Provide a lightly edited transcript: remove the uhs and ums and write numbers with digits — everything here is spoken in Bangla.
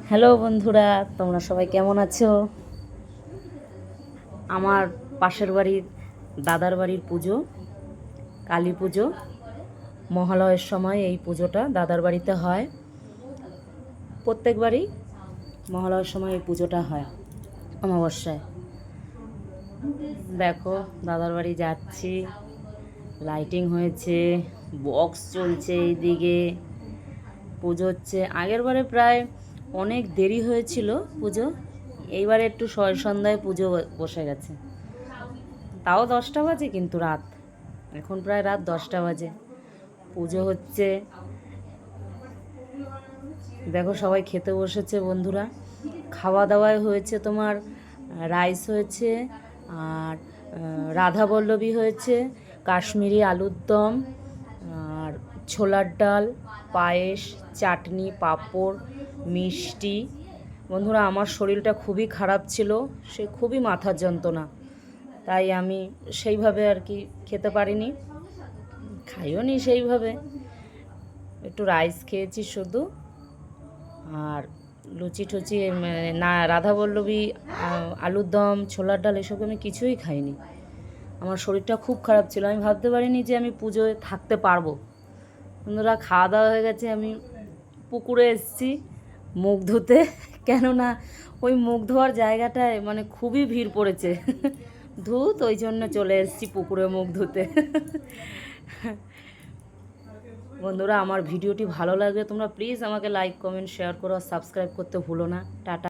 হ্যালো বন্ধুরা, তোমরা সবাই কেমন আছো? আমার পাশের বাড়ির দাদার বাড়ির পুজো, কালী পুজো। মহালয়ের সময় এই পুজোটা দাদার বাড়িতে হয়। প্রত্যেকবারই মহালয়ের সময় এই পুজোটা হয়, অমাবস্যায়। দেখো, দাদার বাড়ি যাচ্ছি, লাইটিং হয়েছে, বক্স চলছে, এইদিকে পুজো হচ্ছে। আগের বারে প্রায় অনেক দেরি হয়েছিল পুজো, এইবারে একটু সন্ধ্যায় পুজো বসে গেছে। তাও 10টা বাজে, কিন্তু রাত, এখন প্রায় রাত 10টা বাজে, পুজো হচ্ছে। দেখো, সবাই খেতে বসেছে বন্ধুরা। খাওয়া দাওয়ায় হয়েছে তোমার রাইস হয়েছে, আর রাধাবল্লভী হয়েছে, কাশ্মীরি আলুর দম, আর ছোলার ডাল, পায়েস, চাটনি, পাঁপড়, মিষ্টি। বন্ধুরা, আমার শরীরটা খুবই খারাপ ছিল, সে খুবই মাথার যন্ত্রণা, তাই আমি সেইভাবে আর কি খেতে পারিনি, খাইও নি সেইভাবে। একটু রাইস খেয়েছি শুধু, আর লুচি টুচি না, রাধাবল্লভী, আলুর দম, ছোলার ডাল এসব আমি কিছুই খাইনি। আমার শরীরটা খুব খারাপ ছিল, আমি ভাবতে পারিনি যে আমি পুজোয় থাকতে পারবো। বন্ধুরা, খাওয়া দাওয়া হয়ে গেছে, আমি পুকুরে এসেছি মুখ ধুতে, কেননা ওই মুখ ধোয়ার জায়গাটায় মানে খুবই ভিড় পড়েছে ধুত, ওই জন্য চলে এসেছি পুকুরে মুখ ধুতে। বন্ধুরা, আমার ভিডিওটি ভালো লাগলে তোমরা প্লিজ আমাকে লাইক, কমেন্ট, শেয়ার করো, আর সাবস্ক্রাইব করতে ভুলো না। টাটা।